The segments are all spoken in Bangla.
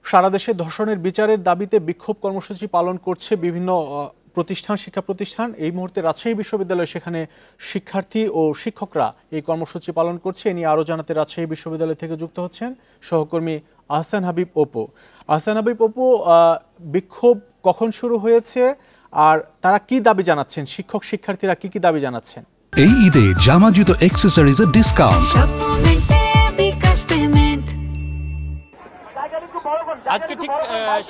সারা দেশে ধর্ষণের বিচারের দাবিতে বিক্ষোভ কর্মসূচি পালন করছে বিভিন্ন শিক্ষা প্রতিষ্ঠান। এই মুহূর্তে রাজশাহী বিশ্ববিদ্যালয় সেখানে শিক্ষার্থী ও শিক্ষকরা এই কর্মসূচি পালন করছে। এ নিয়ে আরও জানাতে রাজশাহী বিশ্ববিদ্যালয় থেকে যুক্ত হচ্ছেন সহকর্মী আহসান হাবিব অপু। আহসান হাবিব অপু, বিক্ষোভ কখন শুরু হয়েছে আর তারা কি দাবি জানাচ্ছেন? শিক্ষক শিক্ষার্থীরা কি দাবি জানাচ্ছেন? এই ঈদে জামা জুতো অ্যাকসেসরিজের ডিসকাউন্ট। আজকে ঠিক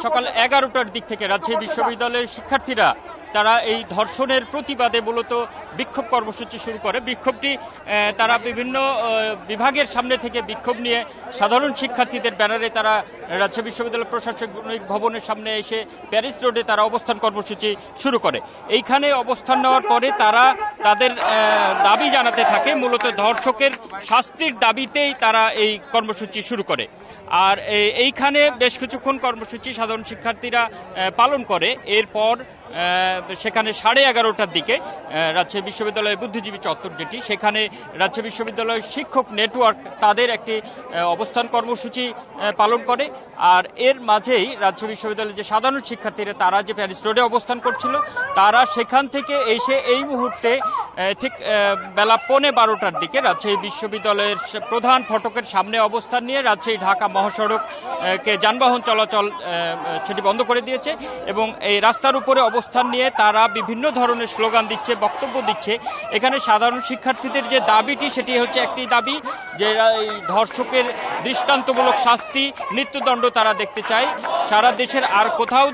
সকাল 11টার দিক থেকে রাজশাহী বিশ্ববিদ্যালয়ের শিক্ষার্থীরা তারা এই ধর্ষণের প্রতিবাদে মূলত বিক্ষোভ কর্মসূচি শুরু করে। বিক্ষোভটি তারা বিভিন্ন বিভাগের সামনে থেকে বিক্ষোভ নিয়ে সাধারণ শিক্ষার্থীদের ব্যানারে তারা রাজশাহী বিশ্ববিদ্যালয় প্রশাসনিক ভবনের সামনে এসে প্যারিস রোডে তারা অবস্থান কর্মসূচি শুরু করে। এইখানে অবস্থান নেওয়ার পরে তারা তাদের দাবি জানাতে থাকে, মূলত ধর্ষকের শাস্তির দাবিতেই তারা এই কর্মসূচি শুরু করে। আর এইখানে বেশ কিছুক্ষণ কর্মসূচি সাধারণ শিক্ষার্থীরা পালন করে। এরপর সেখানে 11:30টার দিকে রাজশাহী বিশ্ববিদ্যালয়ের বুদ্ধিজীবী চত্বর যেটি, সেখানে রাজশাহী বিশ্ববিদ্যালয়ের শিক্ষক নেটওয়ার্ক তাদের একটি অবস্থান কর্মসূচি পালন করে। আর এর মাঝেই রাজশাহী বিশ্ববিদ্যালয়ের যে সাধারণ শিক্ষার্থীরা তারা যে প্যারিস রোডে অবস্থান করছিল, তারা সেখান থেকে এসে এই মুহূর্তে ঠিক বেলা 11:15টার দিকে রাজশাহী বিশ্ববিদ্যালয়ের প্রধান ফটকের সামনে অবস্থান নিয়ে রাজশাহী ঢাকা মহাসড়ককে যানবাহন চলাচল সেটি বন্ধ করে দিয়েছে এবং এই রাস্তার উপরে অবস্থান নিয়ে তারা বিভিন্ন ধরনের স্লোগান দিচ্ছে, বক্তব্য দিচ্ছে। এখানে সাধারণ শিক্ষার্থীদের যে দাবিটি সেটি হচ্ছে একটি দাবি যে ধর্ষকের দৃষ্টান্তমূলক শাস্তি, মৃত্যুদণ্ড তারা দেখতে চায়। সারা দেশের আর কোথাও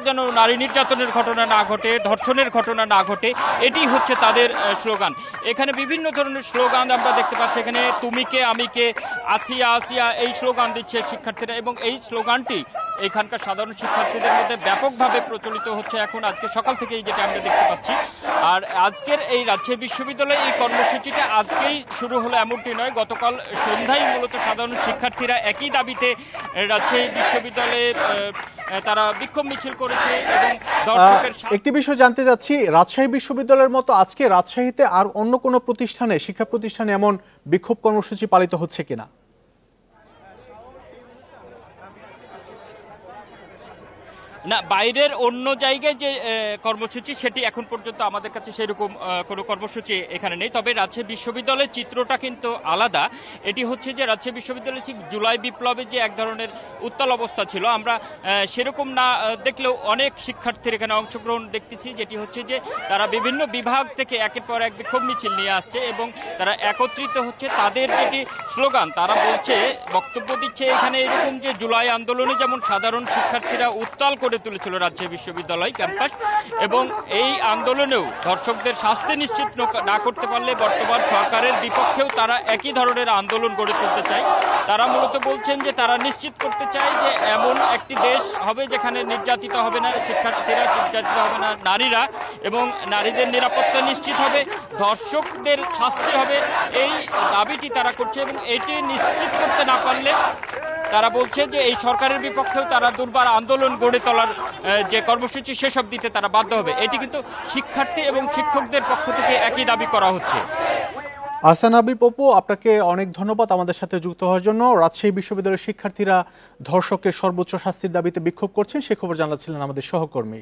যেন নারী নির্যাতনের ঘটনা না ঘটে, ধর্ষণের ঘটনা না ঘটে, এটি হচ্ছে তাদের স্লোগান। এখানে বিভিন্ন ধরনের স্লোগান আমরা দেখতে পাচ্ছি। এখানে তুমি কে আমি কে, আসিয়া আসিয়া, এই স্লোগান দিচ্ছে শিক্ষার্থীরা এবং এই স্লোগানটি এখানকার সাধারণ শিক্ষার্থীদের মধ্যে ব্যাপকভাবে প্রচলিত হচ্ছে এখন আজকে সকাল থেকেই, যেটা আমরা দেখতে পাচ্ছি। আর আজকের এই রাজশাহী বিশ্ববিদ্যালয়ে এই কর্মসূচিটা আজকেই শুরু হলো এমনটি নয়, গতকাল সন্ধ্যায় মূলত সাধারণ শিক্ষার্থীরা একই দাবিতে রাজশাহী বিশ্ববিদ্যালয়ে তারা বিক্ষোভ মিছিল করেছে এবং দর্শকের একটি বিষয় জানতে চাচ্ছি, রাজশাহী বিশ্ববিদ্যালয়ের মতো আজকে রাজশাহীতে আর অন্য কোনো প্রতিষ্ঠানে, শিক্ষা প্রতিষ্ঠানে এমন বিক্ষোভ কর্মসূচি পালিত হচ্ছে কিনা? না, বাইরের অন্য জায়গায় যে কর্মসূচি সেটি এখন পর্যন্ত আমাদের কাছে সেরকম কোনো কর্মসূচি এখানে নেই। তবে রাজশাহী বিশ্ববিদ্যালয়ের চিত্রটা কিন্তু আলাদা। এটি হচ্ছে যে রাজশাহী বিশ্ববিদ্যালয়ে ঠিক জুলাই বিপ্লবে যে এক ধরনের উত্তাল অবস্থা ছিল, আমরা সেরকম না দেখলেও অনেক শিক্ষার্থীর এখানে অংশগ্রহণ দেখতেছি, যেটি হচ্ছে যে তারা বিভিন্ন বিভাগ থেকে একের পর এক বিক্ষোভ মিছিল নিয়ে আসছে এবং তারা একত্রিত হচ্ছে। তাদের যেটি স্লোগান, তারা বলছে, বক্তব্য দিচ্ছে এখানে এরকম যে জুলাই আন্দোলনে যেমন সাধারণ শিক্ষার্থীরা উত্তাল করে তুলেছিল রাজশাহী বিশ্ববিদ্যালয় ক্যাম্পাস, এবং এই আন্দোলনেও ধর্ষকদের শাস্তি নিশ্চিত না করতে পারলে বর্তমান সরকারের বিপক্ষেও তারা একই ধরনের আন্দোলন গড়ে তুলতে চায়। তারা মূলত বলছেন যে তারা নিশ্চিত করতে চায় যে এমন একটি দেশ হবে যেখানে নির্যাতিত হবে না শিক্ষার্থীরা, নির্যাতিত হবে না নারীরা, এবং নারীদের নিরাপত্তা নিশ্চিত হবে, ধর্ষকদের শাস্তি হবে। এই দাবিটি তারা করছে এবং এটি নিশ্চিত করতে না পারলে তারা বলছে যে এই সরকারের বিপক্ষেও তারা দুর্বার আন্দোলন গড়ে তোলার যে কর্মসূচি সেসব দিতে তারা বাধ্য হবে। এটি কিন্তু শিক্ষার্থী এবং শিক্ষকদের পক্ষ থেকে একই দাবি করা হচ্ছে। আহসান হাবিব অপু, আপনাকে অনেক ধন্যবাদ আমাদের সাথে যুক্ত হওয়ার জন্য। রাজশাহী বিশ্ববিদ্যালয়ের শিক্ষার্থীরা ধর্ষকের সর্বোচ্চ শাস্তির দাবিতে বিক্ষোভ করছেন, সে খবর জানাচ্ছিলেন আমাদের সহকর্মী।